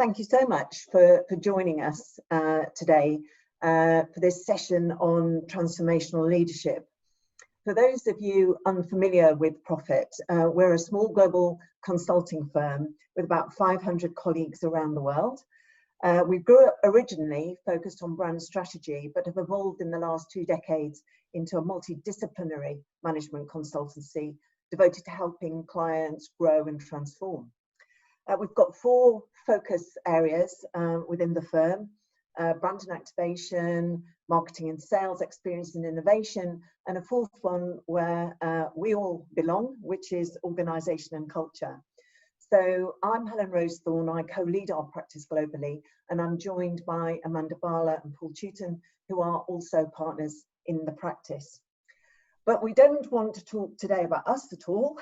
thank you so much for joining us today for this session on transformational leadership. For those of you unfamiliar with Profit, we're a small global consulting firm with about 500 colleagues around the world. We grew up originally focused on brand strategy, but have evolved in the last 2 decades into a multidisciplinary management consultancy devoted to helping clients grow and transform. We've got 4 focus areas within the firm: brand and activation, marketing and sales, experience and innovation, and a 4th one where we all belong, which is organisation and culture. So I'm Helen Rosethorn, I co-lead our practice globally, and I'm joined by Amanda Bhalla and Paul Teuton, who are also partners in the practice. But we don't want to talk today about us at all.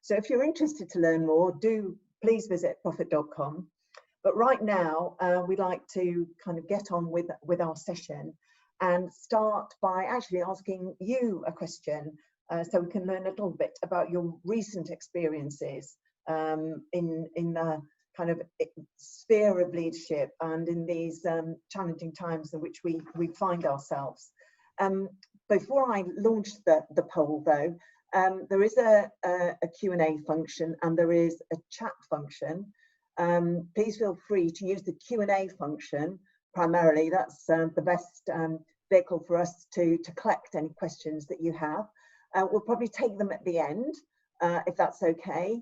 So if you're interested to learn more, do please visit profit.com. But right now, we'd like to kind of get on with our session and start by actually asking you a question so we can learn a little bit about your recent experiences in the kind of sphere of leadership and in these challenging times in which we find ourselves. Before I launch the poll though, there is a Q&A function and there is a chat function. Please feel free to use the Q&A function primarily. That's the best vehicle for us to collect any questions that you have. We'll probably take them at the end if that's okay.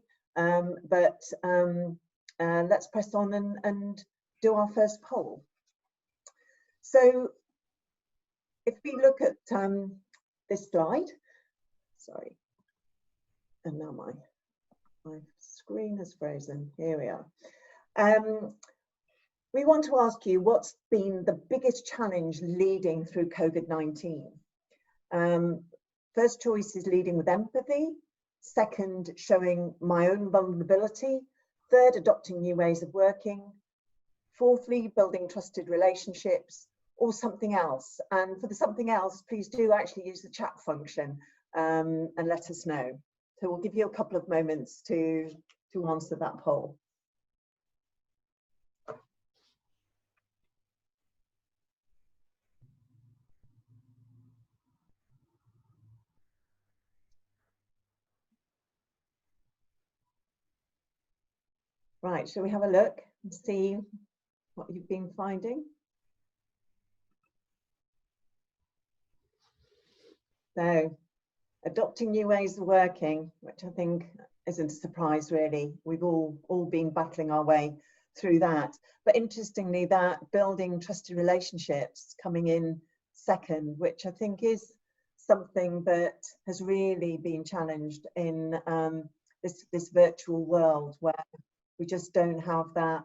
Let's press on and do our first poll. So if we look at this slide, sorry, and now my screen has frozen. Here we are. We want to ask you what's been the biggest challenge leading through COVID-19. First choice is leading with empathy. Second, showing my own vulnerability. Third, adopting new ways of working. Fourthly, building trusted relationships, or something else. And for the something else, please do actually use the chat function and let us know. So we'll give you a couple of moments to answer that poll. Right, shall we have a look and see what you've been finding? So, adopting new ways of working, which I think isn't a surprise really. We've all been battling our way through that. But interestingly, that building trusted relationships coming in second, which I think is something that has really been challenged in this virtual world where we just don't have that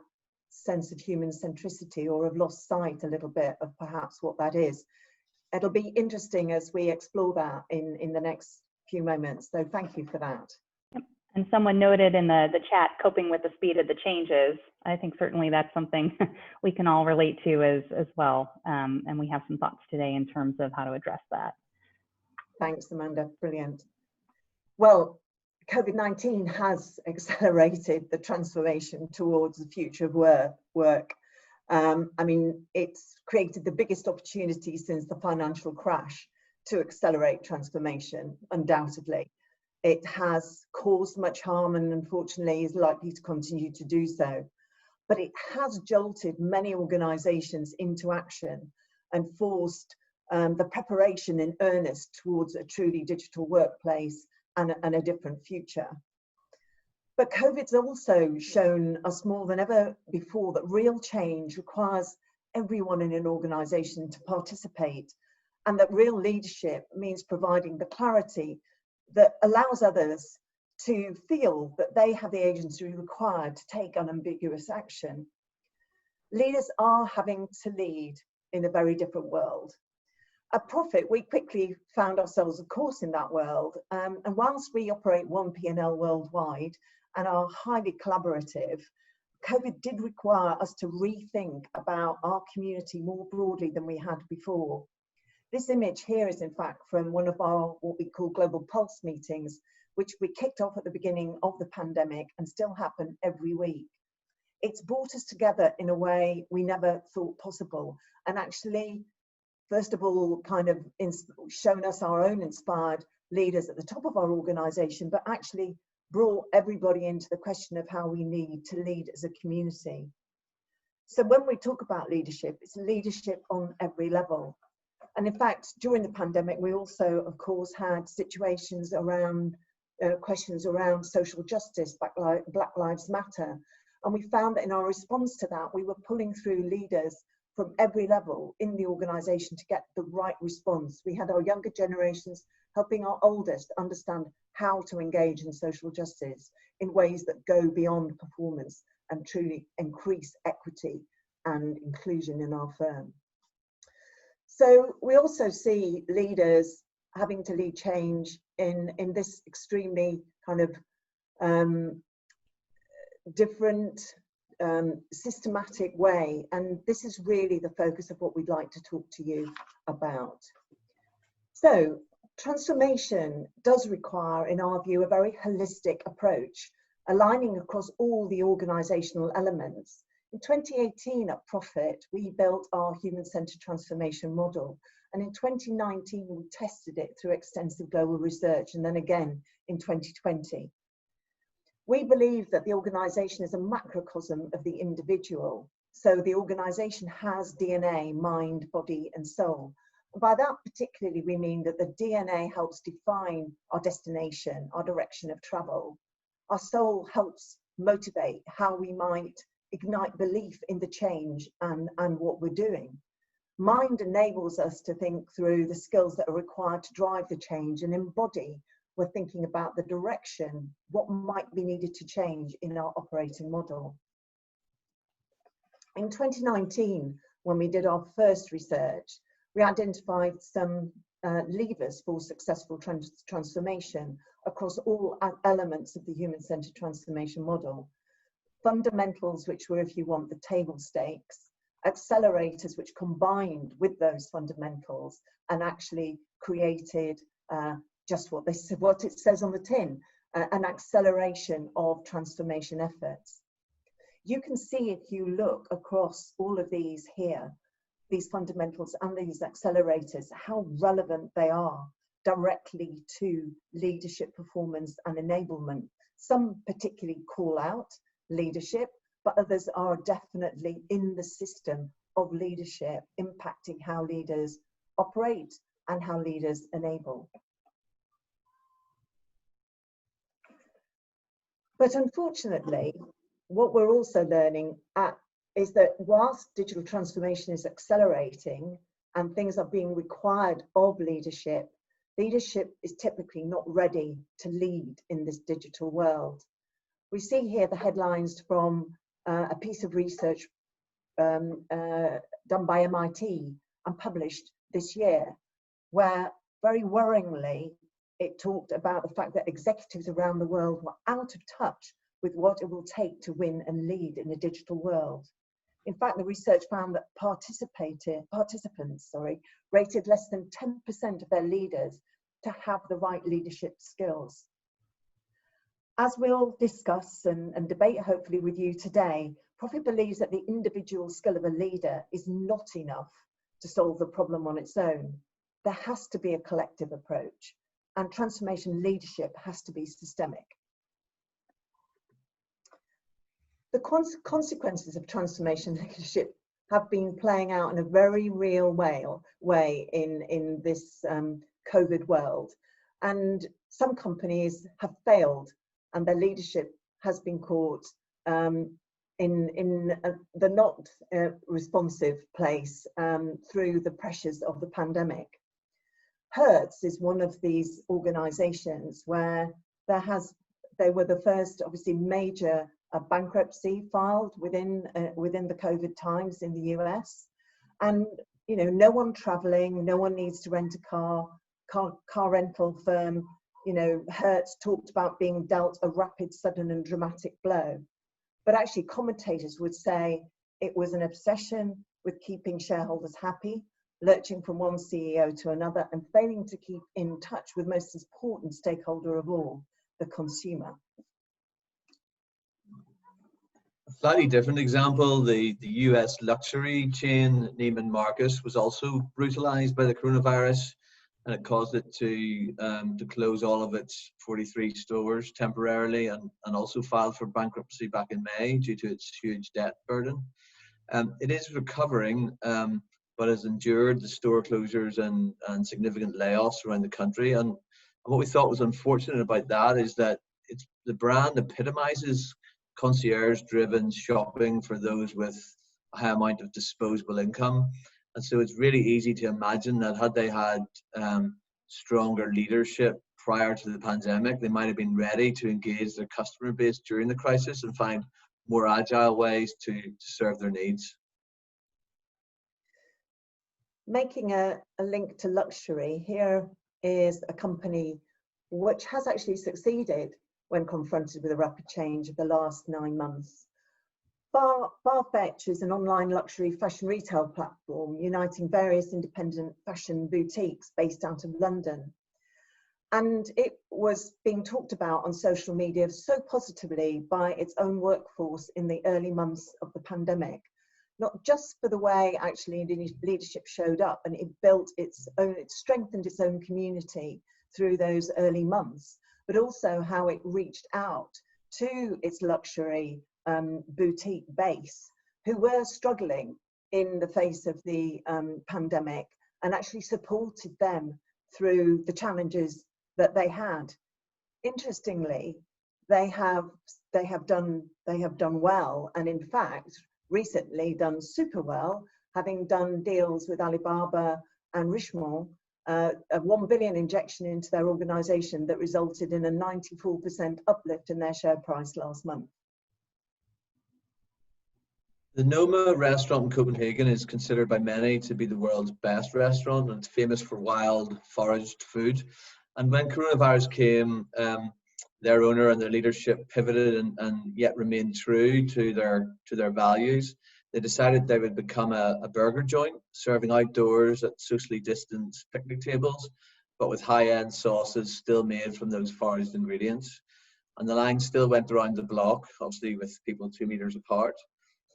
sense of human centricity, or have lost sight a little bit of perhaps what that is. It'll be interesting as we explore that in the next few moments. So thank you for that. Yep. And someone noted in the chat, coping with the speed of the changes. I think certainly that's something we can all relate to as well. And we have some thoughts today in terms of how to address that. Thanks, Amanda. Brilliant. Well, COVID-19 has accelerated the transformation towards the future of work. I mean, it's created the biggest opportunity since the financial crash to accelerate transformation, undoubtedly. It has caused much harm and unfortunately is likely to continue to do so. But it has jolted many organisations into action and forced the preparation in earnest towards a truly digital workplace and a different future. But COVID's also shown us more than ever before that real change requires everyone in an organisation to participate, and that real leadership means providing the clarity that allows others to feel that they have the agency required to take unambiguous action. Leaders are having to lead in a very different world. At Profit, we quickly found ourselves, of course, in that world. And whilst we operate one P&L worldwide and are highly collaborative, COVID did require us to rethink about our community more broadly than we had before. This image here is in fact from one of our what we call Global Pulse meetings, which we kicked off at the beginning of the pandemic and still happen every week. It's brought us together in a way we never thought possible, and actually, first of all, kind of shown us our own inspired leaders at the top of our organisation, but actually brought everybody into the question of how we need to lead as a community. So when we talk about leadership, it's leadership on every level. And in fact, during the pandemic, we also, of course, had situations around questions around social justice, Black Lives Matter. And we found that in our response to that, we were pulling through leaders from every level in the organisation to get the right response. We had our younger generations helping our oldest understand how to engage in social justice in ways that go beyond performance and truly increase equity and inclusion in our firm. So we also see leaders having to lead change in this extremely kind of different systematic way, and this is really the focus of what we'd like to talk to you about. So transformation does require, in our view, a very holistic approach, aligning across all the organisational elements. In 2018 at Profit, we built our human-centred transformation model, and in 2019 we tested it through extensive global research, and then again in 2020. We believe that the organisation is a macrocosm of the individual. So the organisation has DNA, mind, body and soul. And by that particularly, we mean that the DNA helps define our destination, our direction of travel. Our soul helps motivate how we might ignite belief in the change and what we're doing. Mind enables us to think through the skills that are required to drive the change, and in body, we're thinking about the direction, what might be needed to change in our operating model. In 2019, when we did our first research, we identified some levers for successful transformation across all elements of the human-centred transformation model. Fundamentals, which were, if you want, the table stakes, accelerators, which combined with those fundamentals and actually created just what it says on the tin, an acceleration of transformation efforts. You can see, if you look across all of these here, these fundamentals and these accelerators, how relevant they are directly to leadership performance and enablement. Some particularly call out leadership, but others are definitely in the system of leadership, impacting how leaders operate and how leaders enable. But unfortunately, what we're also learning is that whilst digital transformation is accelerating and things are being required of leadership, leadership is typically not ready to lead in this digital world. We see here the headlines from a piece of research done by MIT and published this year, where very worryingly, it talked about the fact that executives around the world were out of touch with what it will take to win and lead in a digital world. In fact, the research found that participants rated less than 10% of their leaders to have the right leadership skills. As we'll discuss and debate hopefully with you today, Profit believes that the individual skill of a leader is not enough to solve the problem on its own. There has to be a collective approach, and transformation leadership has to be systemic. The consequences of transformation leadership have been playing out in a very real way in this COVID world. And some companies have failed and their leadership has been caught in the not responsive place through the pressures of the pandemic. Hertz is one of these organizations where they were the first, obviously, major bankruptcy filed within the COVID times in the US, and no one traveling, no one needs to rent a car rental firm. Hertz talked about being dealt a rapid, sudden, and dramatic blow, but actually commentators would say it was an obsession with keeping shareholders happy, lurching from one CEO to another, and failing to keep in touch with most important stakeholder of all, the consumer. Slightly different example, the US luxury chain Neiman Marcus was also brutalized by the coronavirus, and it caused it to close all of its 43 stores temporarily, and also filed for bankruptcy back in May due to its huge debt burden. It is recovering, but has endured the store closures and significant layoffs around the country. And what we thought was unfortunate about that is that the brand epitomizes concierge-driven shopping for those with a high amount of disposable income. And so it's really easy to imagine that had they had stronger leadership prior to the pandemic, they might have been ready to engage their customer base during the crisis and find more agile ways to serve their needs. Making a link to luxury, here is a company which has actually succeeded when confronted with a rapid change of the last 9 months. Farfetch is an online luxury fashion retail platform uniting various independent fashion boutiques based out of London. And it was being talked about on social media so positively by its own workforce in the early months of the pandemic, not just for the way actually leadership showed up and it built it strengthened its own community through those early months, but also how it reached out to its luxury boutique base who were struggling in the face of the pandemic, and actually supported them through the challenges that they had. Interestingly, they have done well, and in fact recently done super well, having done deals with Alibaba and Richemont, a 1 billion injection into their organization that resulted in a 94% uplift in their share price last month. The Noma restaurant in Copenhagen is considered by many to be the world's best restaurant, and it's famous for wild foraged food. And when coronavirus came, their owner and their leadership pivoted and yet remained true to their values. They decided they would become a burger joint, serving outdoors at socially distanced picnic tables, but with high-end sauces still made from those foraged ingredients. And the line still went around the block, obviously with people 2 meters apart.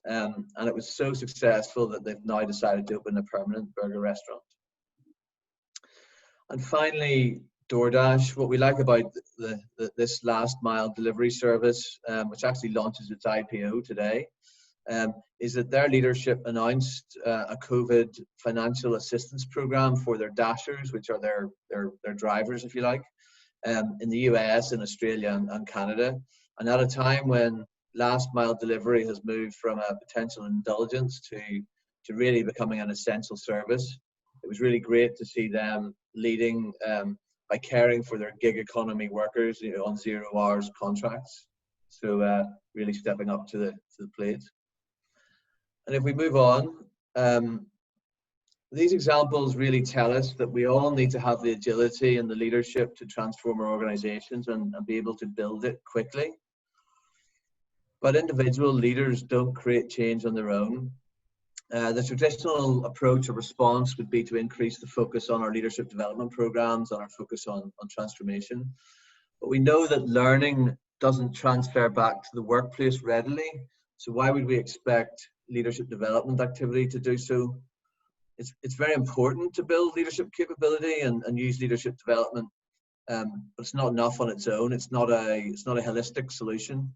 And it was so successful that they've now decided to open a permanent burger restaurant. And finally, DoorDash. What we like about this last mile delivery service, which actually launches its IPO today, is that their leadership announced a COVID financial assistance program for their dashers, which are their drivers, if you like, in the US and Australia and Canada. And at a time when last mile delivery has moved from a potential indulgence to really becoming an essential service, it was really great to see them leading by caring for their gig economy workers, on 0 hours contracts. So really stepping up to the plate. And if we move on, these examples really tell us that we all need to have the agility and the leadership to transform our organizations and be able to build it quickly. But individual leaders don't create change on their own. The traditional approach or response would be to increase the focus on our leadership development programs, on our focus on transformation. But we know that learning doesn't transfer back to the workplace readily. So why would we expect leadership development activity to do so? It's very important to build leadership capability and use leadership development, but it's not enough on its own. It's not a holistic solution.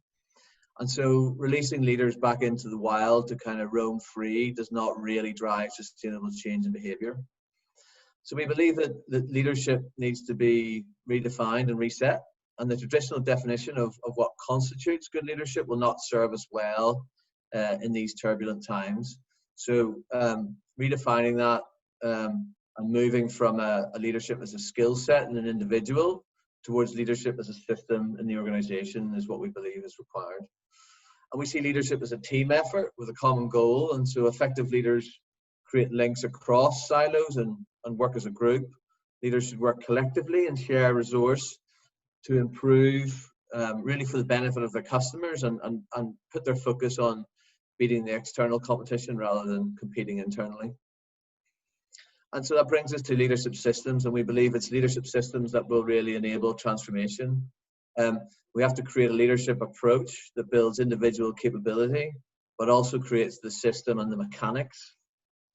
And so releasing leaders back into the wild to kind of roam free does not really drive sustainable change in behavior. So we believe that leadership needs to be redefined and reset, and the traditional definition of what constitutes good leadership will not serve us well in these turbulent times. So redefining that and moving from a leadership as a skill set in an individual towards leadership as a system in the organization is what we believe is required. And we see leadership as a team effort with a common goal, and so effective leaders create links across silos and work as a group. Leaders should work collectively and share resource to improve really for the benefit of their customers and put their focus on beating the external competition rather than competing internally. And so that brings us to leadership systems, and we believe it's leadership systems that will really enable transformation. We have to create a leadership approach that builds individual capability, but also creates the system and the mechanics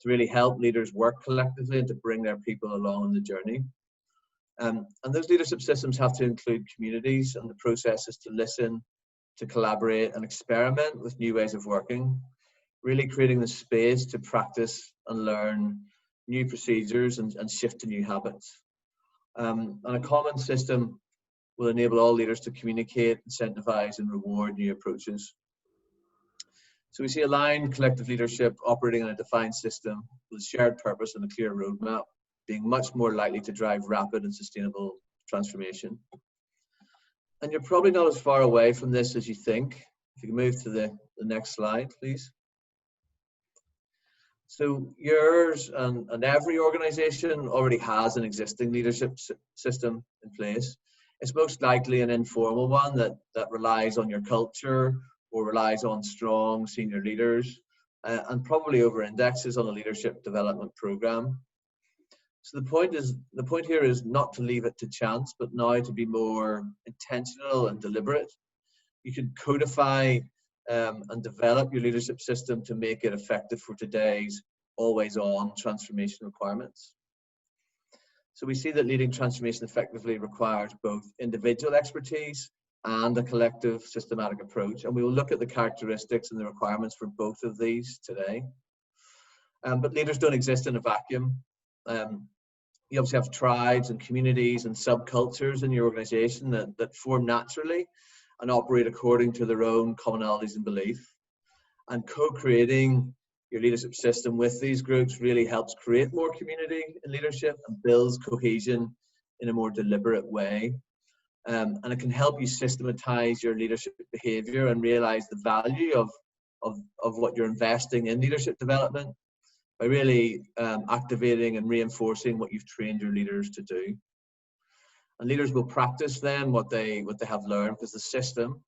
to really help leaders work collectively and to bring their people along on the journey. And those leadership systems have to include communities and the processes to listen, to collaborate and experiment with new ways of working, really creating the space to practice and learn new procedures and shift to new habits. And a common system will enable all leaders to communicate, incentivize and reward new approaches. So we see aligned collective leadership operating in a defined system with a shared purpose and a clear roadmap, being much more likely to drive rapid and sustainable transformation. And you're probably not as far away from this as you think. If you can move to the next slide, please. So yours and every organization already has an existing leadership system in place. It's most likely an informal one that relies on your culture or relies on strong senior leaders and probably over indexes on a leadership development program. So the point here is not to leave it to chance, but now to be more intentional and deliberate. You can codify and develop your leadership system to make it effective for today's always-on transformation requirements. So we see that leading transformation effectively requires both individual expertise and a collective systematic approach. And we will look at the characteristics and the requirements for both of these today. But leaders don't exist in a vacuum. You obviously have tribes and communities and subcultures in your organization that form naturally and operate according to their own commonalities and belief. And co-creating your leadership system with these groups really helps create more community in leadership and builds cohesion in a more deliberate way. And it can help you systematize your leadership behavior and realize the value of what you're investing in leadership development by really activating and reinforcing what you've trained your leaders to do. And leaders will practice then what they have learned, because the system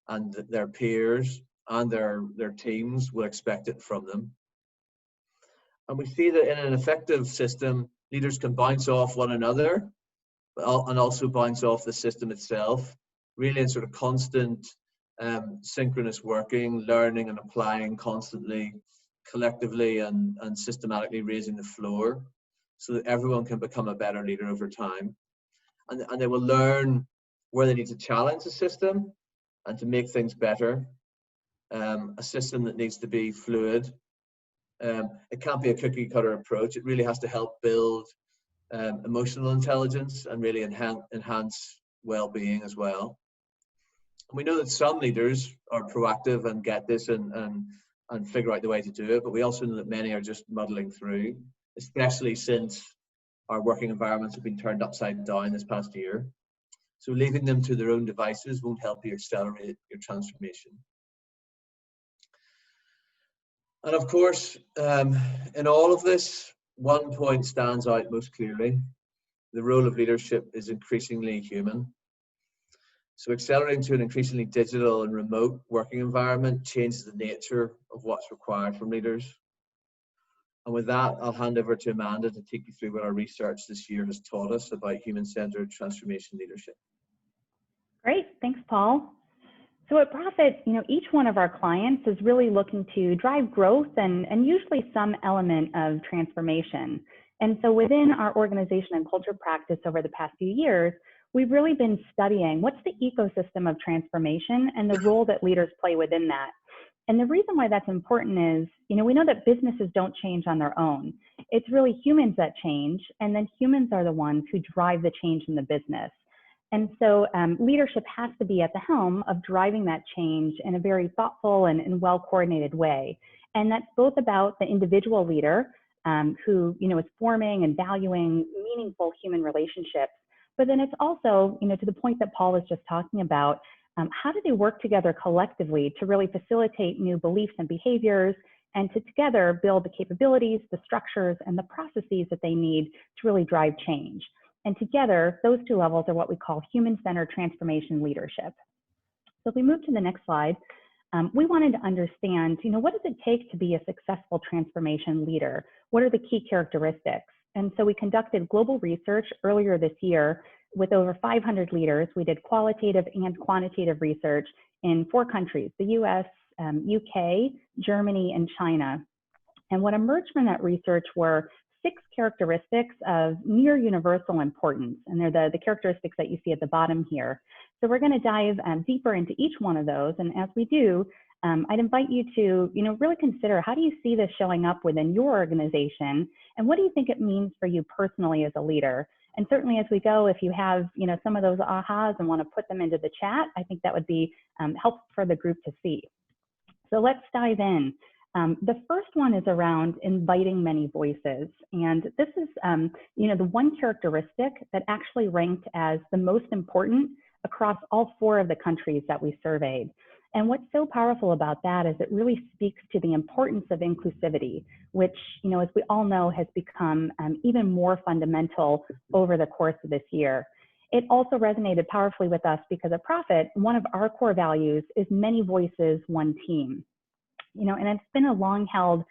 and their peers and their teams will expect it from them. And we see that in an effective system, leaders can bounce off one another and also bounce off the system itself, really in sort of constant synchronous working, learning and applying constantly, collectively and systematically raising the floor so that everyone can become a better leader over time. And they will learn where they need to challenge the system and to make things better. A system that needs to be fluid. It can't be a cookie cutter approach. It really has to help build emotional intelligence and really enhance well-being as well. And we know that some leaders are proactive and get this and figure out the way to do it, but we also know that many are just muddling through, especially since our working environments have been turned upside down this past year. So leaving them to their own devices won't help you accelerate your transformation. And of course, in all of this, one point stands out most clearly. The role of leadership is increasingly human. So accelerating to an increasingly digital and remote working environment changes the nature of what's required from leaders. And with that, I'll hand over to Amanda to take you through what our research this year has taught us about human-centered transformation leadership. Great, thanks, Paul. So at Profit, each one of our clients is really looking to drive growth and usually some element of transformation. And so within our organization and culture practice over the past few years, we've really been studying what's the ecosystem of transformation and the role that leaders play within that. And the reason why that's important is, we know that businesses don't change on their own. It's really humans that change, and then humans are the ones who drive the change in the business. And so leadership has to be at the helm of driving that change in a very thoughtful and well-coordinated way. And that's both about the individual leader who, is forming and valuing meaningful human relationships. But then it's also, to the point that Paul was just talking about, how do they work together collectively to really facilitate new beliefs and behaviors and to together build the capabilities, the structures, and the processes that they need to really drive change. And together, those two levels are what we call human-centered transformation leadership. So if we move to the next slide, we wanted to understand, what does it take to be a successful transformation leader? What are the key characteristics? And so we conducted global research earlier this year with over 500 leaders, we did qualitative and quantitative research in 4 countries, the US, UK, Germany, and China. And what emerged from that research were 6 characteristics of near universal importance. And they're the characteristics that you see at the bottom here. So we're going to dive deeper into each one of those. And as we do, I'd invite you to, really consider, how do you see this showing up within your organization? And what do you think it means for you personally as a leader? And certainly as we go, if you have, some of those ahas and want to put them into the chat, I think that would be helpful for the group to see. So let's dive in. The first one is around inviting many voices. And this is, the one characteristic that actually ranked as the most important across all 4 of the countries that we surveyed. And what's so powerful about that is it really speaks to the importance of inclusivity, which, as we all know, has become even more fundamental over the course of this year. It also resonated powerfully with us because at Profit, one of our core values is many voices, one team. And it's been a long-held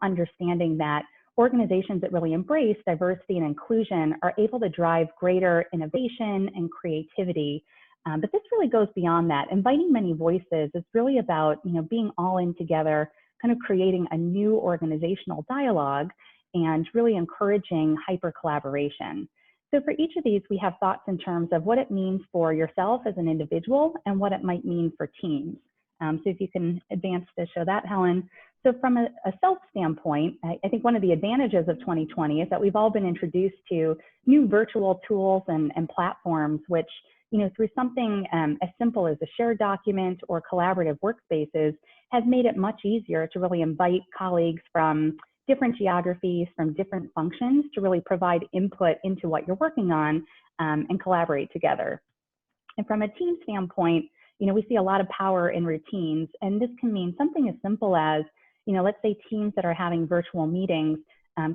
understanding that organizations that really embrace diversity and inclusion are able to drive greater innovation and creativity. But this really goes beyond that. Inviting many voices is really about, being all in together, kind of creating a new organizational dialogue and really encouraging hyper collaboration. So for each of these, we have thoughts in terms of what it means for yourself as an individual and what it might mean for teams. So if you can advance to show that, Helen. So from a self standpoint, I think one of the advantages of 2020 is that we've all been introduced to new virtual tools and platforms, which, through something as simple as a shared document or collaborative workspaces, has made it much easier to really invite colleagues from different geographies, from different functions, to really provide input into what you're working on and collaborate together. And from a team standpoint, we see a lot of power in routines, and this can mean something as simple as, let's say teams that are having virtual meetings,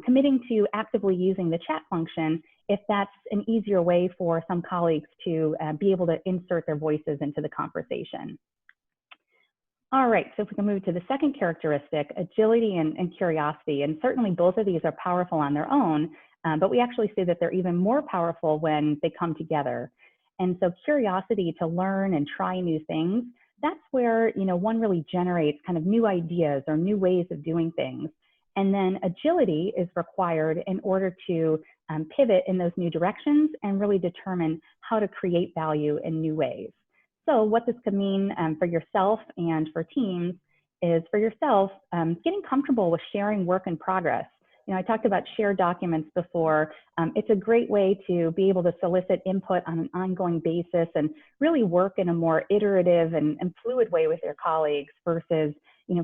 committing to actively using the chat function if that's an easier way for some colleagues to be able to insert their voices into the conversation. All right, so if we can move to the second characteristic, agility and curiosity, and certainly both of these are powerful on their own, but we actually see that they're even more powerful when they come together. And so curiosity to learn and try new things, that's where, one really generates kind of new ideas or new ways of doing things. And then agility is required in order to pivot in those new directions and really determine how to create value in new ways. So what this could mean for yourself and for teams is, for yourself, getting comfortable with sharing work in progress. I talked about shared documents before. It's a great way to be able to solicit input on an ongoing basis and really work in a more iterative and fluid way with your colleagues versus,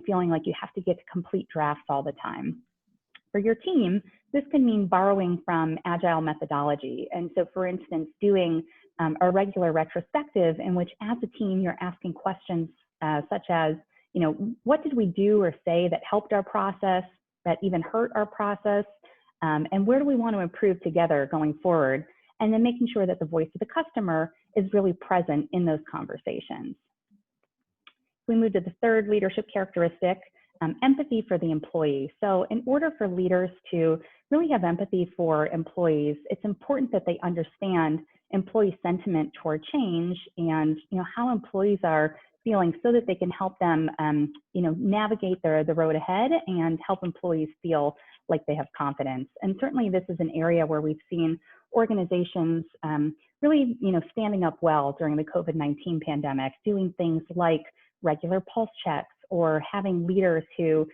feeling like you have to get to complete drafts all the time. For your team, this can mean borrowing from agile methodology. And so, for instance, doing a regular retrospective in which, as a team, you're asking questions such as, what did we do or say that helped our process, that even hurt our process, and where do we want to improve together going forward? And then making sure that the voice of the customer is really present in those conversations. We move to the third leadership characteristic, empathy for the employee. So in order for leaders to really have empathy for employees, it's important that they understand employee sentiment toward change and how employees are feeling, so that they can help them navigate the road ahead and help employees feel like they have confidence. And certainly this is an area where we've seen organizations really standing up well during the COVID-19 pandemic, doing things like regular pulse checks or having leaders who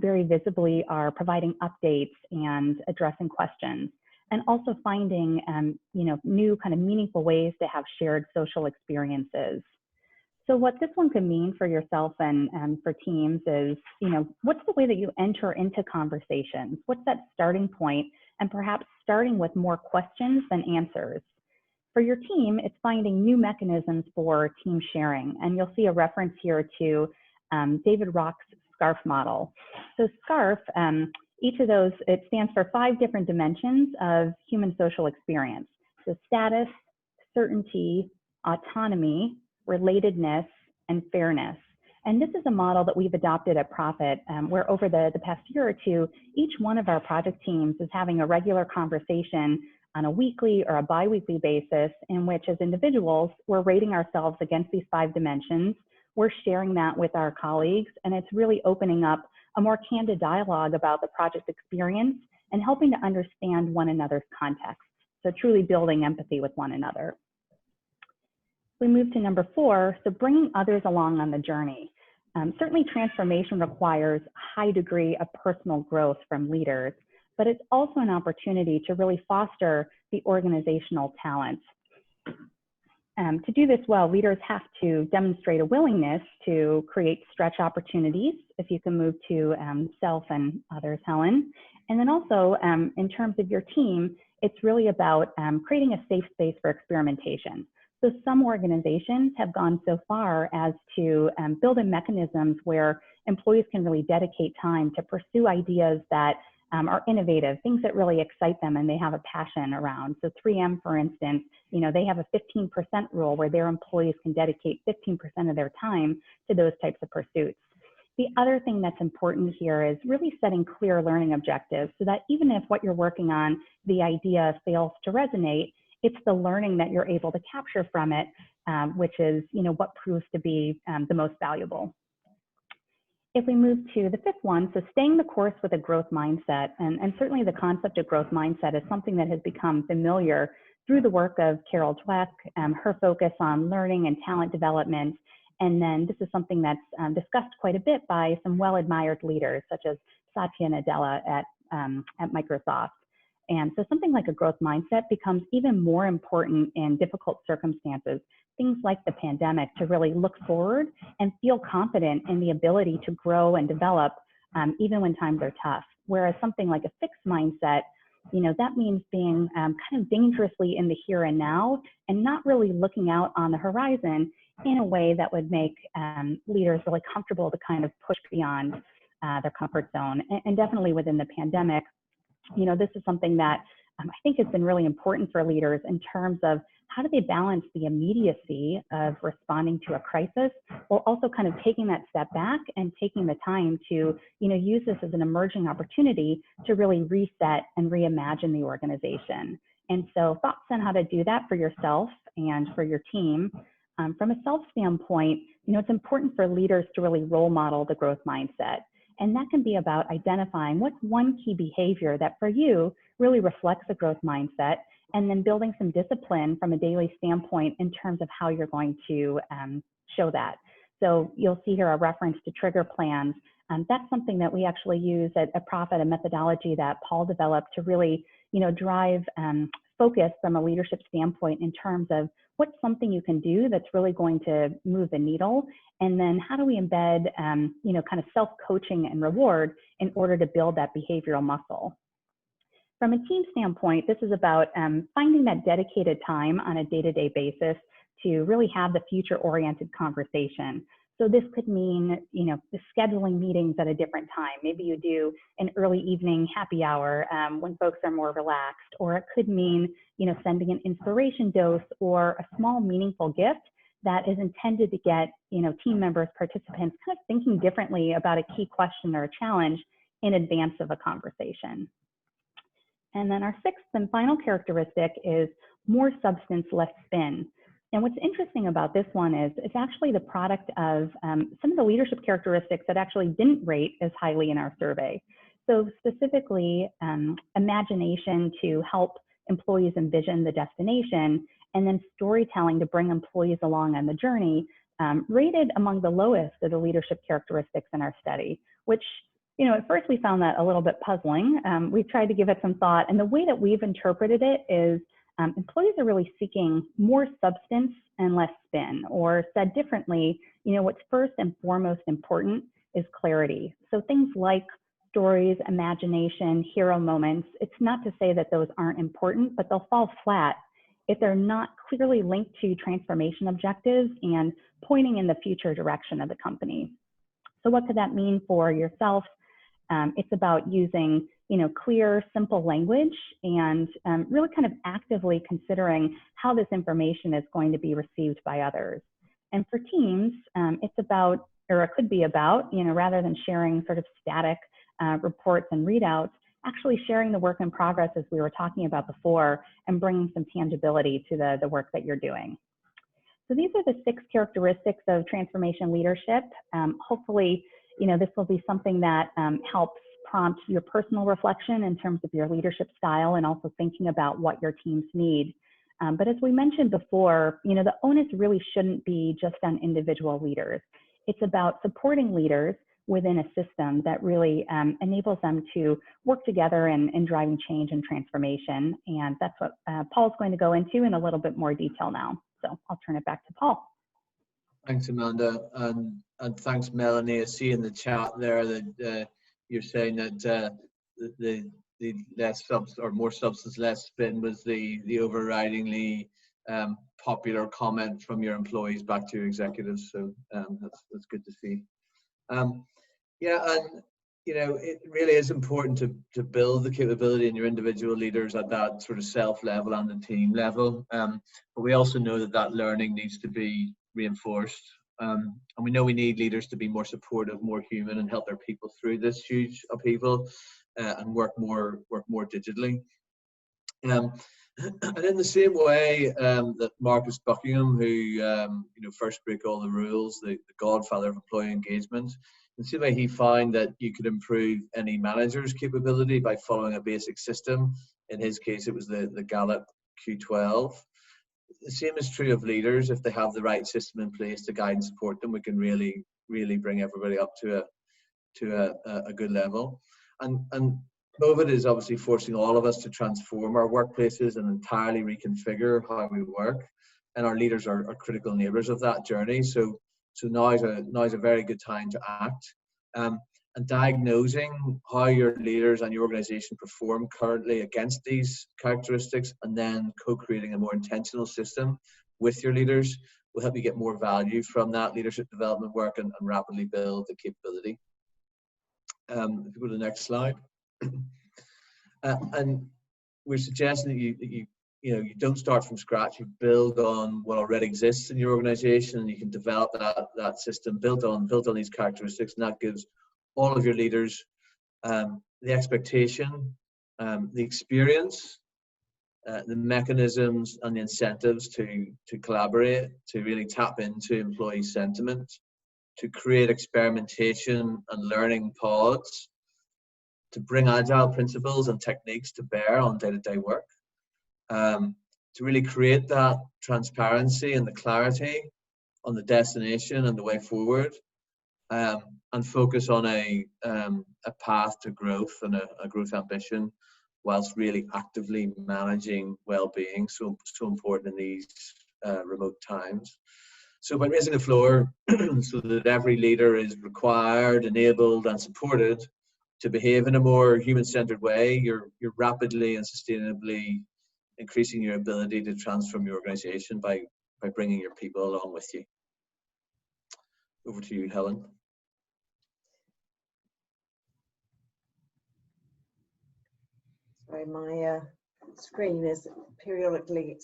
very visibly are providing updates and addressing questions, and also finding new kind of meaningful ways to have shared social experiences. So what this one could mean for yourself and for teams is, what's the way that you enter into conversations? What's that starting point? And perhaps starting with more questions than answers. For your team, it's finding new mechanisms for team sharing. And you'll see a reference here to David Rock's SCARF model. So SCARF, each of those, it stands for 5 different dimensions of human social experience. So status, certainty, autonomy, relatedness, and fairness. And this is a model that we've adopted at Profit, where over the past year or two, each one of our project teams is having a regular conversation on a weekly or a bi-weekly basis, in which as individuals, we're rating ourselves against these 5 dimensions. We're sharing that with our colleagues, and it's really opening up a more candid dialogue about the project experience and helping to understand one another's context. So truly building empathy with one another. We move to number 4, so bringing others along on the journey. Certainly transformation requires a high degree of personal growth from leaders, but it's also an opportunity to really foster the organizational talents. To do this well, leaders have to demonstrate a willingness to create stretch opportunities. If you can move to self and others, Helen. And then also in terms of your team, it's really about creating a safe space for experimentation. So some organizations have gone so far as to build in mechanisms where employees can really dedicate time to pursue ideas that are innovative, things that really excite them and they have a passion around. So 3M, for instance, they have a 15% rule where their employees can dedicate 15% of their time to those types of pursuits. The other thing that's important here is really setting clear learning objectives so that even if what you're working on, the idea fails to resonate, it's the learning that you're able to capture from it, which is what proves to be the most valuable. If we move to the 5th one, so staying the course with a growth mindset, and certainly the concept of growth mindset is something that has become familiar through the work of Carol Dweck, her focus on learning and talent development. And then this is something that's discussed quite a bit by some well-admired leaders, such as Satya Nadella at Microsoft. And so something like a growth mindset becomes even more important in difficult circumstances, things like the pandemic, to really look forward and feel confident in the ability to grow and develop even when times are tough. Whereas something like a fixed mindset, that means being kind of dangerously in the here and now and not really looking out on the horizon in a way that would make leaders really comfortable to kind of push beyond their comfort zone. And definitely within the pandemic, this is something that I think has been really important for leaders in terms of how do they balance the immediacy of responding to a crisis while also kind of taking that step back and taking the time to, use this as an emerging opportunity to really reset and reimagine the organization. And so thoughts on how to do that for yourself and for your team. From a self standpoint, it's important for leaders to really role model the growth mindset. And that can be about identifying what's one key behavior that for you really reflects a growth mindset, and then building some discipline from a daily standpoint in terms of how you're going to show that. So you'll see here a reference to trigger plans. That's something that we actually use at Profit, a methodology that Paul developed to really, drive focus from a leadership standpoint in terms of what's something you can do that's really going to move the needle, and then how do we embed, kind of self-coaching and reward in order to build that behavioral muscle. From a team standpoint, this is about finding that dedicated time on a day-to-day basis to really have the future-oriented conversation. So this could mean, scheduling meetings at a different time. Maybe you do an early evening happy hour when folks are more relaxed, or it could mean, sending an inspiration dose or a small meaningful gift that is intended to get, team members, participants kind of thinking differently about a key question or a challenge in advance of a conversation. And then our 6th and final characteristic is more substance, less spin. And what's interesting about this one is it's actually the product of some of the leadership characteristics that actually didn't rate as highly in our survey. So specifically, imagination to help employees envision the destination, and then storytelling to bring employees along on the journey, rated among the lowest of the leadership characteristics in our study, which, at first we found that a little bit puzzling. We've tried to give it some thought, and the way that we've interpreted it is employees are really seeking more substance and less spin, or said differently, what's first and foremost important is clarity. So things like stories, imagination, hero moments, it's not to say that those aren't important, but they'll fall flat if they're not clearly linked to transformation objectives and pointing in the future direction of the company. So what could that mean for yourself? It's about using, clear, simple language and really kind of actively considering how this information is going to be received by others. And for teams, it's about, or it could be about, rather than sharing sort of static reports and readouts, actually sharing the work in progress, as we were talking about before, and bringing some tangibility to the work that you're doing. So these are the 6 characteristics of transformation leadership. Hopefully, this will be something that helps prompt your personal reflection in terms of your leadership style, and also thinking about what your teams need. But as we mentioned before, the onus really shouldn't be just on individual leaders. It's about supporting leaders within a system that really enables them to work together in driving change and transformation. And that's what Paul's going to go into in a little bit more detail now. So I'll turn it back to Paul. Thanks, Amanda, and thanks, Melanie. I see in the chat there that you're saying that the less more substance, less spin was the overridingly popular comment from your employees back to your executives. So that's good to see. Yeah, and it really is important to build the capability in your individual leaders at that sort of self level and the team level. But we also know that learning needs to be reinforced. And we know we need leaders to be more supportive, more human, and help their people through this huge upheaval and work more digitally. And in the same way that Marcus Buckingham, who first broke all the rules, the godfather of employee engagement, in the same way he found that you could improve any manager's capability by following a basic system. In his case, it was the Gallup Q12. The same is true of leaders. If they have the right system in place to guide and support them, we can really bring everybody up to a good level. And COVID is obviously forcing all of us to transform our workplaces and entirely reconfigure how we work, and our leaders are critical enablers of that journey. So now is a very good time to act. And diagnosing how your leaders and your organization perform currently against these characteristics, and then co-creating a more intentional system with your leaders will help you get more value from that leadership development work and rapidly build the capability. If you go to the next slide. And we're suggesting that you don't start from scratch. You build on what already exists in your organization, and you can develop that system built on these characteristics, and that gives all of your leaders the expectation, the experience, the mechanisms and the incentives to collaborate, to really tap into employee sentiment, to create experimentation and learning pods, to bring agile principles and techniques to bear on day-to-day work, to really create that transparency and the clarity on the destination and the way forward, and focus on a path to growth and a growth ambition, whilst really actively managing well-being, so important in these remote times. So by raising the floor so that every leader is required, enabled, and supported to behave in a more human-centered way, you're rapidly and sustainably increasing your ability to transform your organization by bringing your people along with you. Over to you, Helen. Sorry, my screen is periodically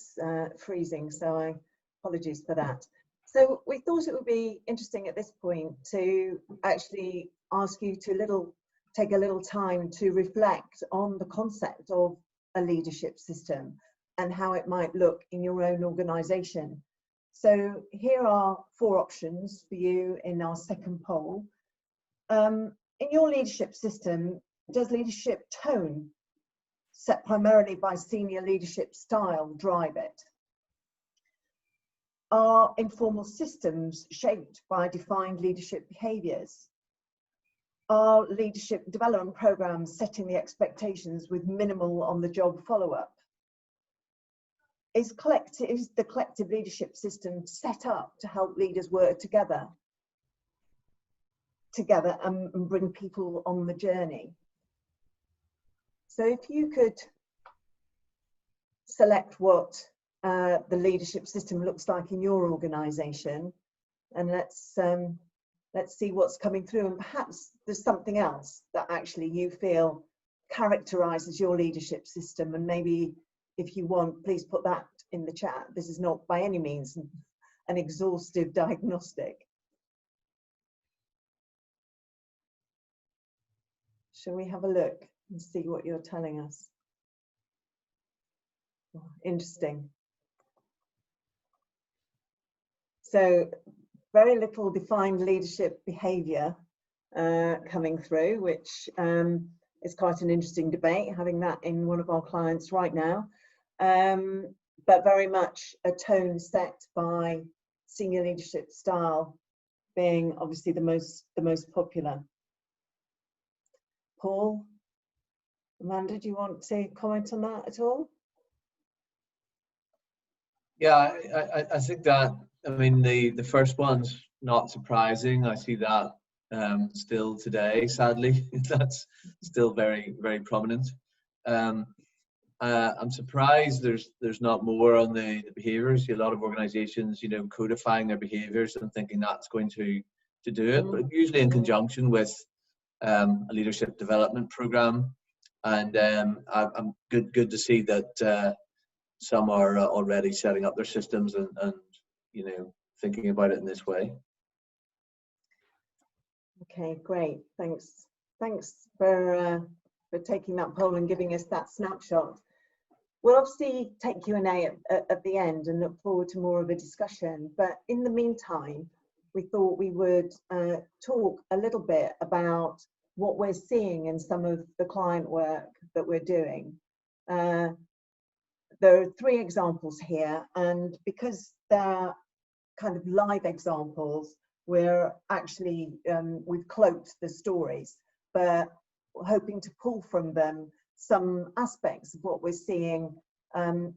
freezing, so apologies for that. So we thought it would be interesting at this point to actually ask you to take a little time to reflect on the concept of a leadership system and how it might look in your own organization. So here are 4 options for you in our second poll. In your leadership system, does leadership tone, set primarily by senior leadership style, drive it? Are informal systems shaped by defined leadership behaviours? Are leadership development programs setting the expectations with minimal on-the-job follow-up? Is the collective leadership system set up to help leaders work together and bring people on the journey? So if you could select what the leadership system looks like in your organisation, and let's see what's coming through, and perhaps there's something else that actually you feel characterises your leadership system, and maybe if you want, please put that in the chat. This is not by any means an exhaustive diagnostic. Shall we have a look? and see what you're telling us. Oh, interesting. So very little defined leadership behaviour coming through, which is quite an interesting debate, having that in one of our clients right now. But very much a tone set by senior leadership style being obviously the most popular. Paul, Amanda, do you want to comment on that at all? Yeah, I think that, I mean, the first one's not surprising. I see that still today, sadly. That's still very, very prominent. I'm surprised there's not more on the behaviors. See a lot of organizations, you know, codifying their behaviors and thinking that's going to do it, but usually in conjunction with a leadership development program. And I'm good to see that some are already setting up their systems and you know, thinking about it in this way. Okay, great. Thanks for taking that poll and giving us that snapshot. We'll obviously take Q&A at the end and look forward to more of a discussion. But in the meantime, we thought we would talk a little bit about what we're seeing in some of the client work that we're doing. There are 3 examples here, and because they're kind of live examples, we're actually, we've cloaked the stories, but we're hoping to pull from them some aspects of what we're seeing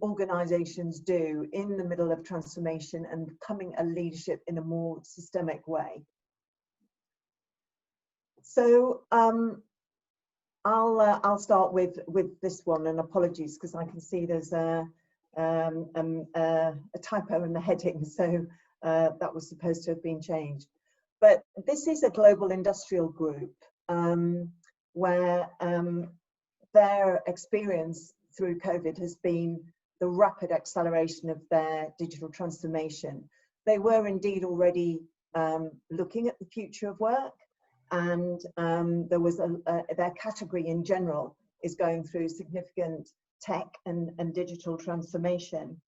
organizations do in the middle of transformation and becoming a leadership in a more systemic way. So I'll start with this one, and apologies because I can see there's a typo in the heading, so that was supposed to have been changed. But this is a global industrial group where their experience through COVID has been the rapid acceleration of their digital transformation. They were indeed already looking at the future of work, and there was their category in general is going through significant tech and digital transformation.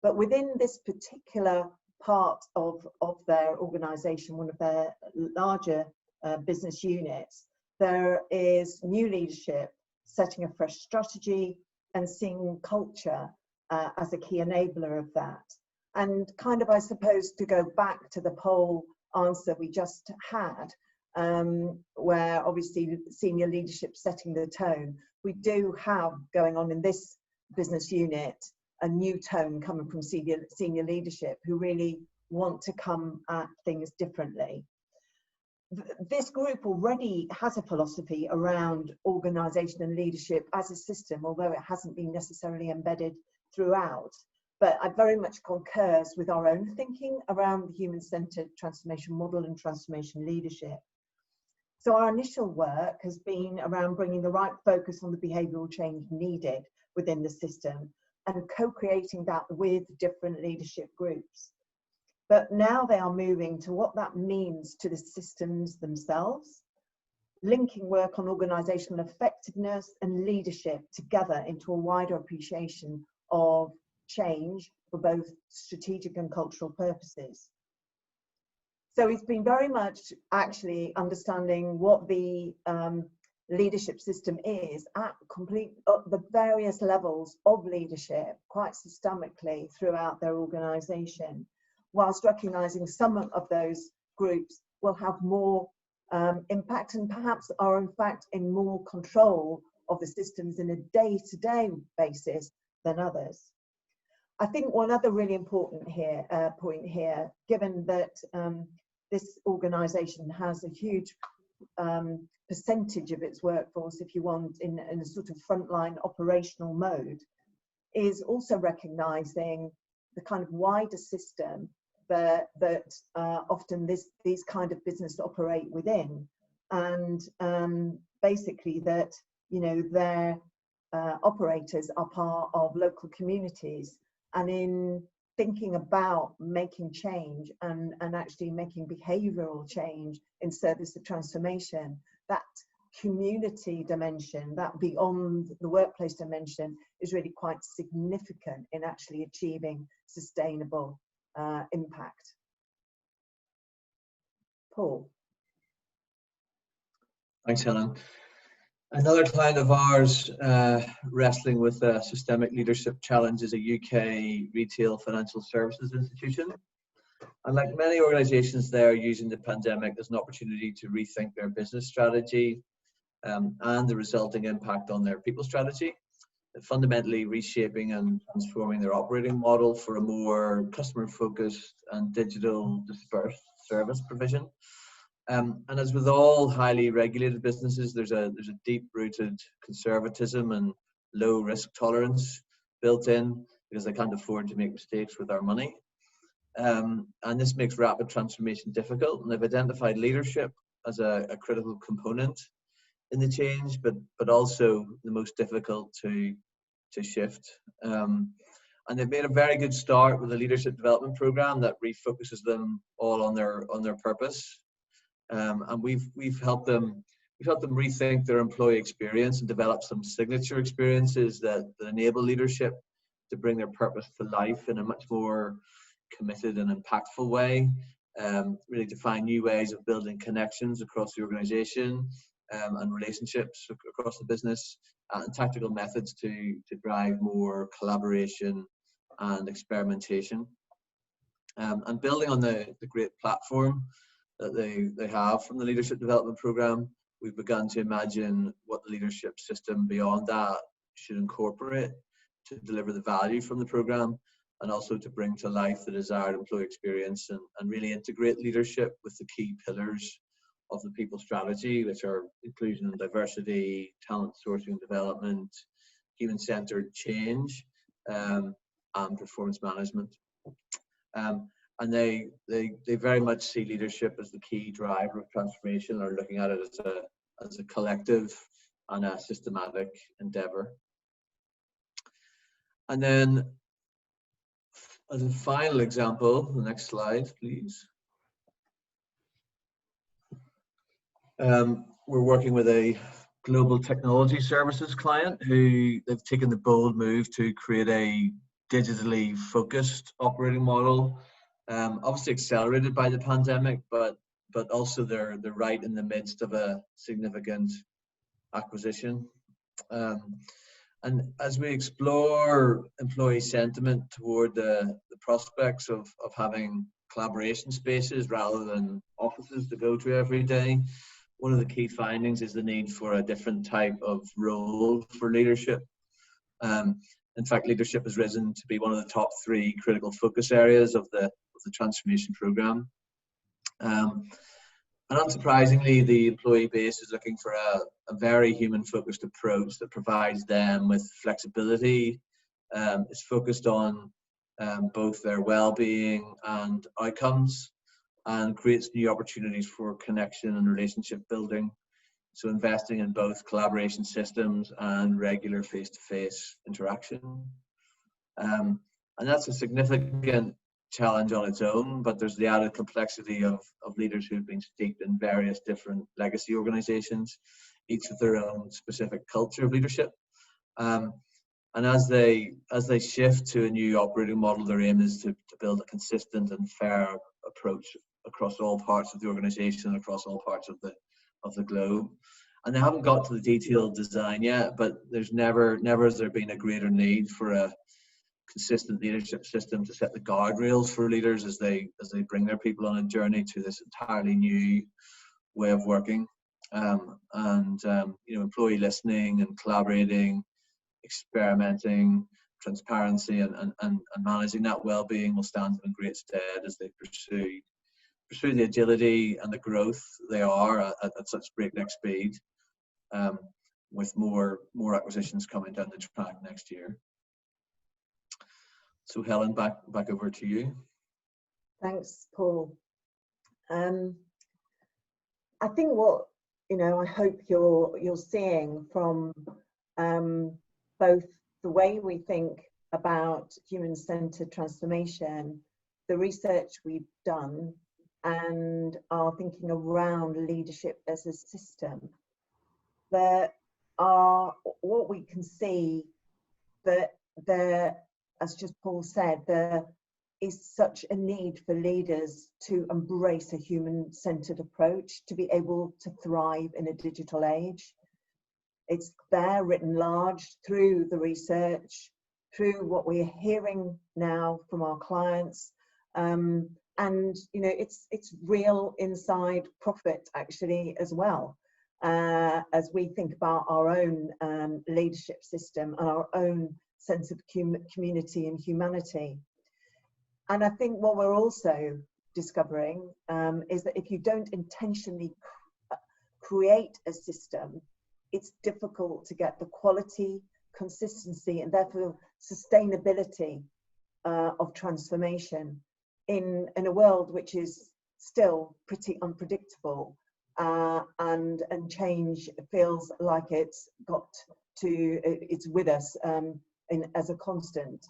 But within this particular part of their organization, one of their larger business units, there is new leadership setting a fresh strategy and seeing culture as a key enabler of that. And kind of, I suppose, to go back to the poll answer we just had, where obviously senior leadership setting the tone, we do have going on in this business unit a new tone coming from senior leadership who really want to come at things differently. This group already has a philosophy around organisation and leadership as a system, although it hasn't been necessarily embedded throughout. But I very much concurs with our own thinking around the human-centred transformation model and transformation leadership. So our initial work has been around bringing the right focus on the behavioural change needed within the system and co-creating that with different leadership groups. But now they are moving to what that means to the systems themselves, linking work on organisational effectiveness and leadership together into a wider appreciation of change for both strategic and cultural purposes. So it's been very much actually understanding what the leadership system is at the various levels of leadership quite systemically throughout their organisation, whilst recognising some of those groups will have more impact and perhaps are in fact in more control of the systems in a day-to-day basis than others. I think one other really important point here, given that this organisation has a huge percentage of its workforce, if you want, in a sort of frontline operational mode, is also recognising the kind of wider system that often these kind of business operate within, and basically that, you know, their operators are part of local communities, and in thinking about making change and actually making behavioural change in service of transformation, that community dimension, that beyond the workplace dimension, is really quite significant in actually achieving sustainable impact. Paul. Thanks, Helen. Another client of ours wrestling with a systemic leadership challenge is a UK retail financial services institution. And like many organisations, they're using the pandemic as an opportunity to rethink their business strategy and the resulting impact on their people strategy, fundamentally reshaping and transforming their operating model for a more customer-focused and digital dispersed service provision. And as with all highly regulated businesses, there's a deep-rooted conservatism and low risk tolerance built in because they can't afford to make mistakes with our money. And this makes rapid transformation difficult. And they've identified leadership as a critical component in the change, but also the most difficult to shift. And they've made a very good start with a leadership development program that refocuses them all on their purpose. And we've helped them rethink their employee experience and develop some signature experiences that enable leadership to bring their purpose to life in a much more committed and impactful way. Really define new ways of building connections across the organization and relationships across the business, and tactical methods to drive more collaboration and experimentation. And building on the great platform that they have from the leadership development program, we've begun to imagine what the leadership system beyond that should incorporate to deliver the value from the program, and also to bring to life the desired employee experience and really integrate leadership with the key pillars of the people strategy, which are inclusion and diversity, talent sourcing and development, human-centered change, and performance management. And they very much see leadership as the key driver of transformation, or looking at it as a collective and a systematic endeavor. And then, as a final example, the next slide, please. We're working with a global technology services client who they've taken the bold move to create a digitally focused operating model. Obviously accelerated by the pandemic, but also they're right in the midst of a significant acquisition. And as we explore employee sentiment toward the prospects of having collaboration spaces rather than offices to go to every day, one of the key findings is the need for a different type of role for leadership. In fact, leadership has risen to be one of the top 3 critical focus areas of the transformation program. And unsurprisingly, the employee base is looking for a very human-focused approach that provides them with flexibility. It's focused on both their well-being and outcomes, and creates new opportunities for connection and relationship building. So investing in both collaboration systems and regular face-to-face interaction. And that's a significant challenge on its own, but there's the added complexity of leaders who've been steeped in various different legacy organizations, each with their own specific culture of leadership. And as they shift to a new operating model, their aim is to build a consistent and fair approach across all parts of the organization, across all parts of the globe. And they haven't got to the detailed design yet, but there's never has there been a greater need for a consistent leadership system to set the guardrails for leaders as they bring their people on a journey to this entirely new way of working. Employee listening and collaborating, experimenting, transparency and managing that well-being will stand them in great stead as they pursue the agility and the growth they are at such breakneck speed, with more acquisitions coming down the track next year. So Helen, back over to you. Thanks, Paul. I think what I hope you're seeing from both the way we think about human-centered transformation, the research we've done, and our thinking around leadership as a system, there are, what we can see, that there, as just Paul said, there is such a need for leaders to embrace a human-centered approach to be able to thrive in a digital age. It's there written large through the research, through what we're hearing now from our clients, and it's real inside Profit actually as well, as we think about our own leadership system and our own sense of community and humanity. And I think what we're also discovering is that if you don't intentionally create a system, it's difficult to get the quality, consistency, and therefore sustainability of transformation in a world which is still pretty unpredictable, and change feels like it's with us as a constant.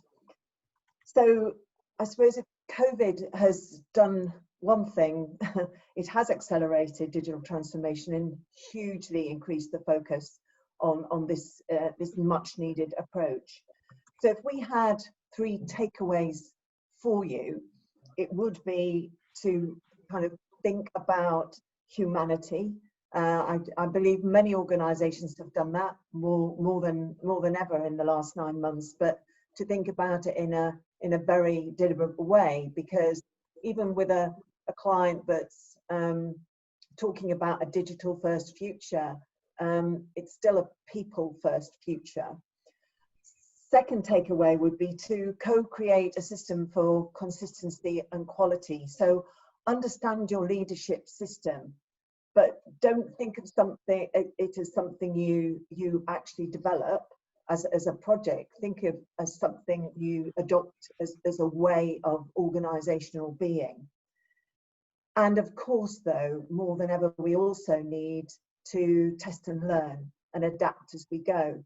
So I suppose if COVID has done one thing, it has accelerated digital transformation and hugely increased the focus on this much needed approach. So if we had 3 takeaways for you, it would be to kind of think about humanity. I believe many organizations have done that more than ever in the last 9 months, but to think about it in a very deliberate way, because even with a client that's talking about a digital first future, it's still a people first future. Second takeaway would be to co-create a system for consistency and quality. So understand your leadership system, but don't think of it as something you actually develop as a project. Think of as something you adopt as a way of organizational being. And of course, though, more than ever, we also need to test and learn and adapt as we go.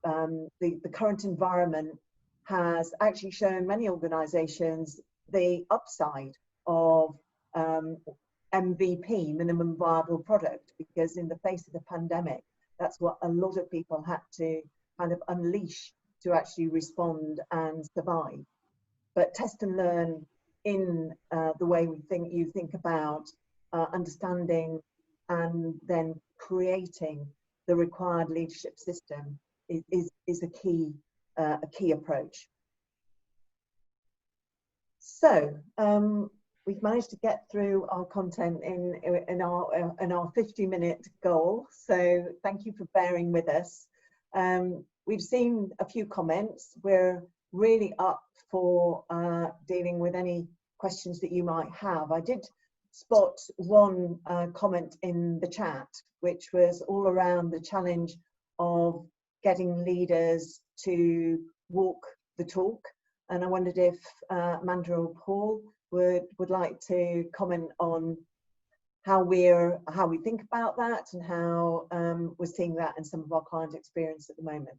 The current environment has actually shown many organizations the upside of MVP, minimum viable product, because in the face of the pandemic, that's what a lot of people had to kind of unleash to actually respond and survive. But test and learn in the way you think about understanding and then creating the required leadership system is a key approach. So we've managed to get through our content in our 50-minute goal. So thank you for bearing with us. We've seen a few comments. We're really up for dealing with any questions that you might have. I did spot one comment in the chat, which was all around the challenge of getting leaders to walk the talk. And I wondered if Amanda or Paul would like to comment on how we think about that and how we're seeing that in some of our client experience at the moment.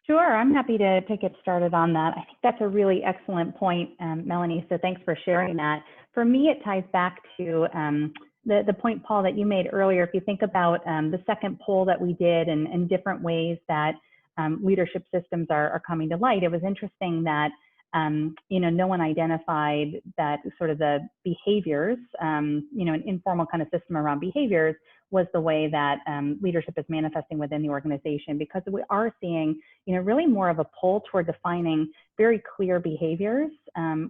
Sure, I'm happy to get started on that. I think that's a really excellent point, Melanie, so thanks for sharing that. For me, it ties back to the point, Paul, that you made earlier. If you think about the second poll that we did and different ways that leadership systems are coming to light, it was interesting that no one identified that sort of the behaviors, an informal kind of system around behaviors was the way that leadership is manifesting within the organization, because we are seeing, really more of a pull toward defining very clear behaviors,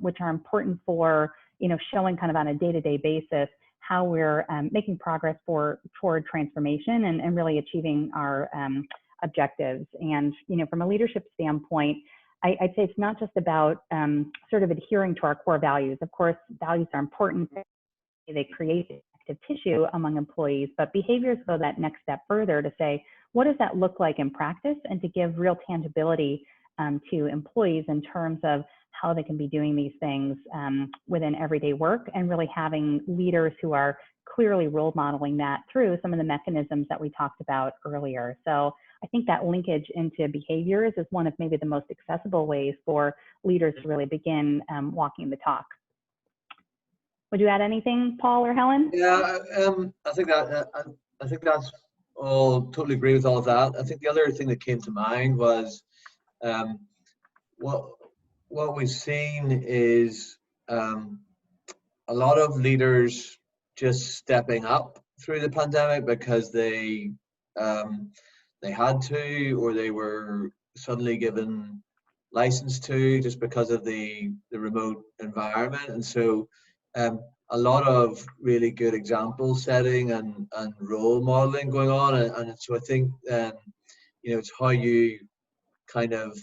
which are important for, showing kind of on a day-to-day basis how we're making progress toward transformation and really achieving our objectives. And, from a leadership standpoint, I'd say it's not just about sort of adhering to our core values. Of course, values are important. They create active tissue among employees, but behaviors go that next step further to say, what does that look like in practice, and to give real tangibility to employees in terms of how they can be doing these things within everyday work, and really having leaders who are clearly role modeling that through some of the mechanisms that we talked about earlier. So I think that linkage into behaviors is one of maybe the most accessible ways for leaders to really begin walking the talk. Would you add anything, Paul or Helen? Yeah, I think that I think that's all, totally agree with all of that. I think the other thing that came to mind was um, what we've seen is a lot of leaders just stepping up through the pandemic because they had to, or they were suddenly given license to, just because of the remote environment. And so a lot of really good example setting and role modeling going on. And so I think it's how you kind of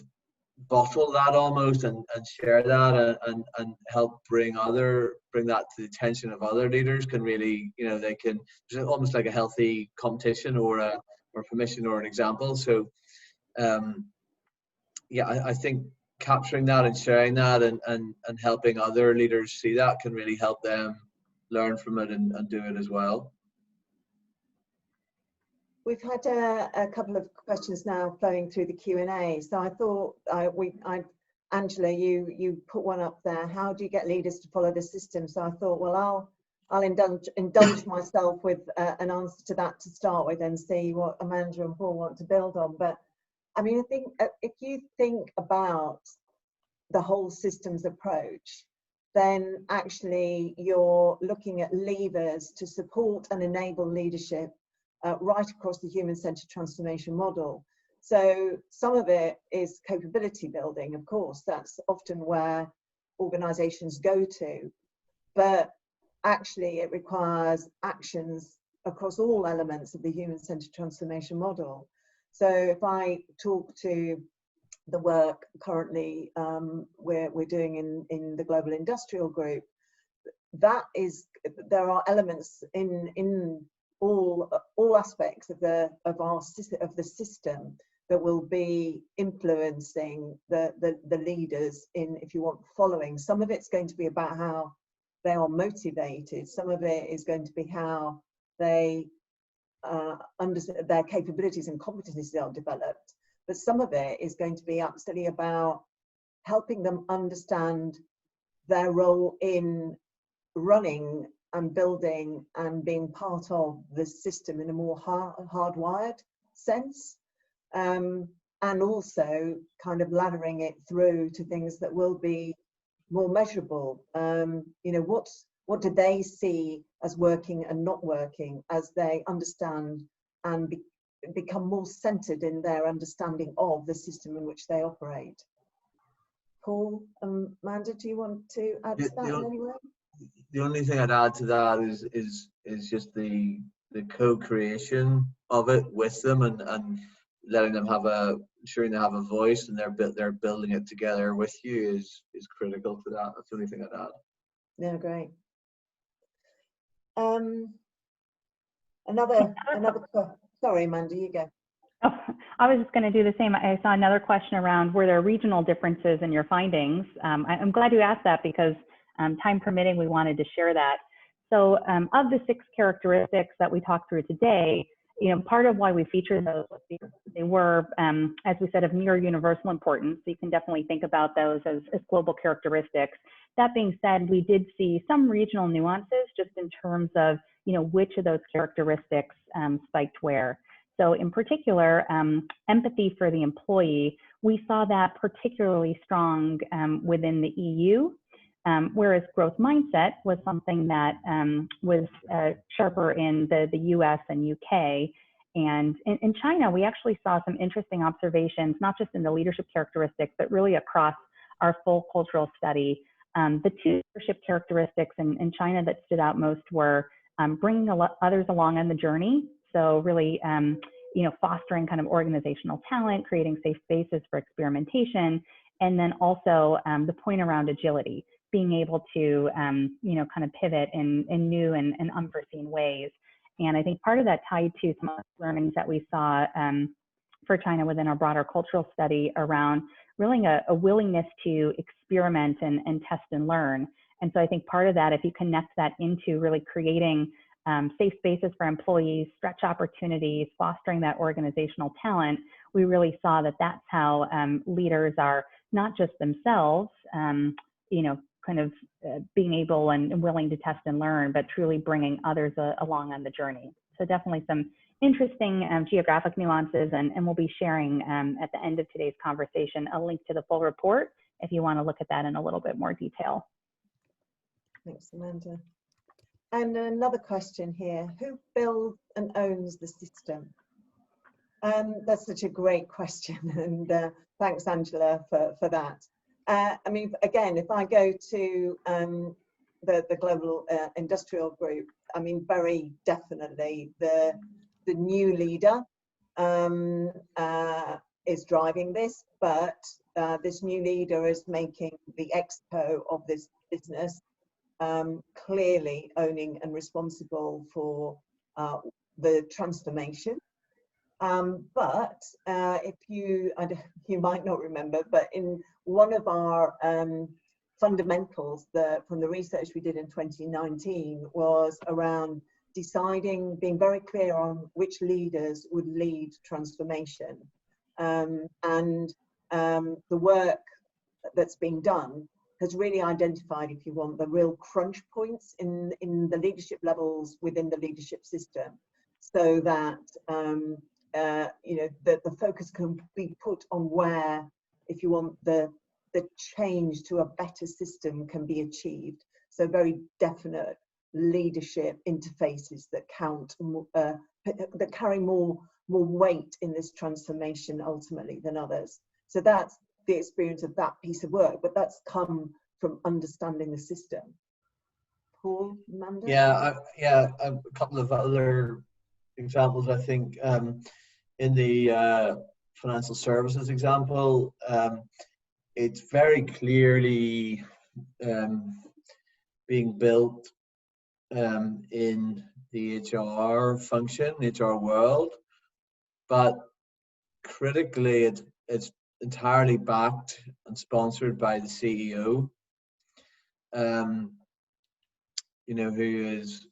bottle that almost and share that and help bring that to the attention of other leaders can really, they can, there's almost like a healthy competition or permission or an example. So I think capturing that and sharing that and helping other leaders see that can really help them learn from it and do it as well. We've had a couple of questions now flowing through the Q&A. So I thought, Angela, you put one up there. How do you get leaders to follow the system? So I thought, well, I'll indulge myself with an answer to that to start with and see what Amanda and Paul want to build on. But I mean, I think if you think about the whole systems approach, then actually you're looking at levers to support and enable leadership right across the human-centered transformation model. So some of it is capability building, of course, that's often where organizations go to, but actually it requires actions across all elements of the human-centered transformation model. So if I talk to the work currently we're doing in the Global Industrial Group, there are elements in all aspects of the system that will be influencing the leaders in, if you want, following. Some of it's going to be about how they are motivated. Some of it is going to be how they understand their capabilities and competencies are developed. But some of it is going to be absolutely about helping them understand their role in running and building and being part of the system in a more hardwired sense, and also kind of laddering it through to things that will be more measurable. What do they see as working and not working as they understand and become more centered in their understanding of the system in which they operate? Paul, Amanda, do you want to add to that in any way? The only thing I'd add to that is just the co-creation of it with them and letting them ensuring they have a voice and they're building it together with you is critical to that. That's the only thing I'd add. Yeah, great. Sorry, Amanda, you go. Oh, I was just going to do the same. I saw another question around, were there regional differences in your findings? I'm glad you asked that because time permitting, we wanted to share that. So of the 6 characteristics that we talked through today, part of why we featured those was because they were, as we said, of near universal importance. So you can definitely think about those as global characteristics. That being said, we did see some regional nuances just in terms of, which of those characteristics spiked where. So in particular, empathy for the employee, we saw that particularly strong within the EU, whereas growth mindset was something that was sharper in the US and UK. And in China, we actually saw some interesting observations, not just in the leadership characteristics, but really across our full cultural study. The 2 leadership characteristics in China that stood out most were bringing others along on the journey. So really, fostering kind of organizational talent, creating safe spaces for experimentation, and then also the point around agility, being able to, kind of pivot in new and unforeseen ways. And I think part of that tied to some of the learnings that we saw for China within our broader cultural study around really a willingness to experiment and test and learn. And so I think part of that, if you connect that into really creating safe spaces for employees, stretch opportunities, fostering that organizational talent, we really saw that that's how leaders are not just themselves, kind of being able and willing to test and learn, but truly bringing others along on the journey. So definitely some interesting geographic nuances, and we'll be sharing at the end of today's conversation a link to the full report if you want to look at that in a little bit more detail. Thanks, Amanda. And another question here: who builds and owns the system? That's such a great question, and thanks, Angela, for that. I mean, again, if I go to the global industrial group, I mean, very definitely the new leader is driving this, but this new leader is making the expo of this business, clearly owning and responsible for the transformation. But if you might not remember, but in one of our fundamentals from the research we did in 2019 was around deciding, being very clear on which leaders would lead transformation. And the work that's been done has really identified, if you want, the real crunch points in the leadership levels within the leadership system, so that you know, the focus can be put on where, if you want, the change to a better system can be achieved. So very definite leadership interfaces that count, that carry more weight in this transformation ultimately than others. So that's the experience of that piece of work, but that's come from understanding the system. Paul, Amanda? Yeah, a couple of other examples, I think. In the financial services example, it's very clearly being built in the HR function, HR world, but critically it's entirely backed and sponsored by the CEO, you know, who is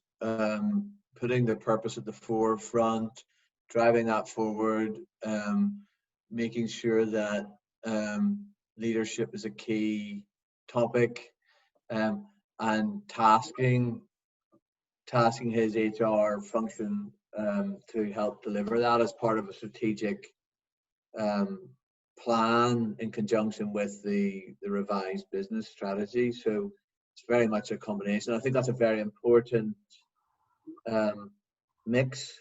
putting the purpose at the forefront, driving that forward, making sure that leadership is a key topic, and tasking his HR function to help deliver that as part of a strategic plan in conjunction with the revised business strategy. So it's very much a combination. I think that's a very important mix.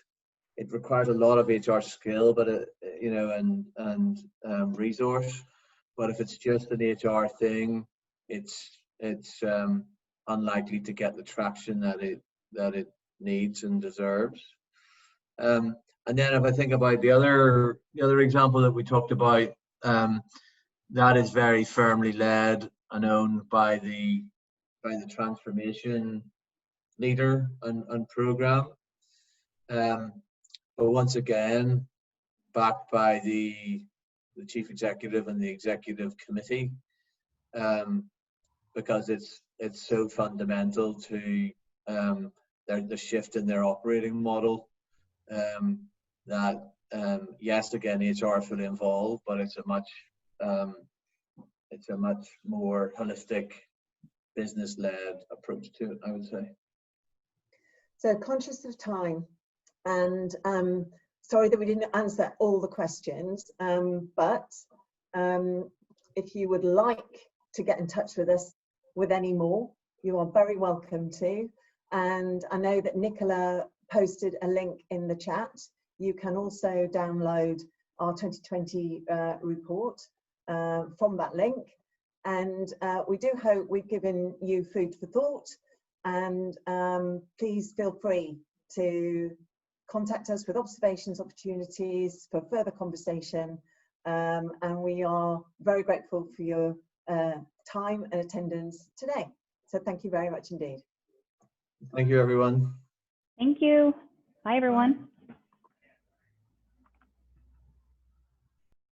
It requires a lot of HR skill, but you know, and resource. But if it's just an HR thing, it's unlikely to get the traction that it needs and deserves. And then if I think about the other example that we talked about, that is very firmly led and owned by the transformation leader and program. But once again, backed by the chief executive and the executive committee, because it's so fundamental to the shift in their operating model, that yes, again, HR are fully involved, but it's a much more holistic, business-led approach to it, I would say. So conscious of time, and sorry that we didn't answer all the questions, but if you would like to get in touch with us with any more, you are very welcome to. And I know that Nicola posted a link in the chat. You can also download our 2020 report from that link. And we do hope we've given you food for thought. And please feel free to contact us with observations, opportunities for further conversation. And we are very grateful for your time and attendance today. So thank you very much indeed. Thank you, everyone. Thank you. Bye, everyone.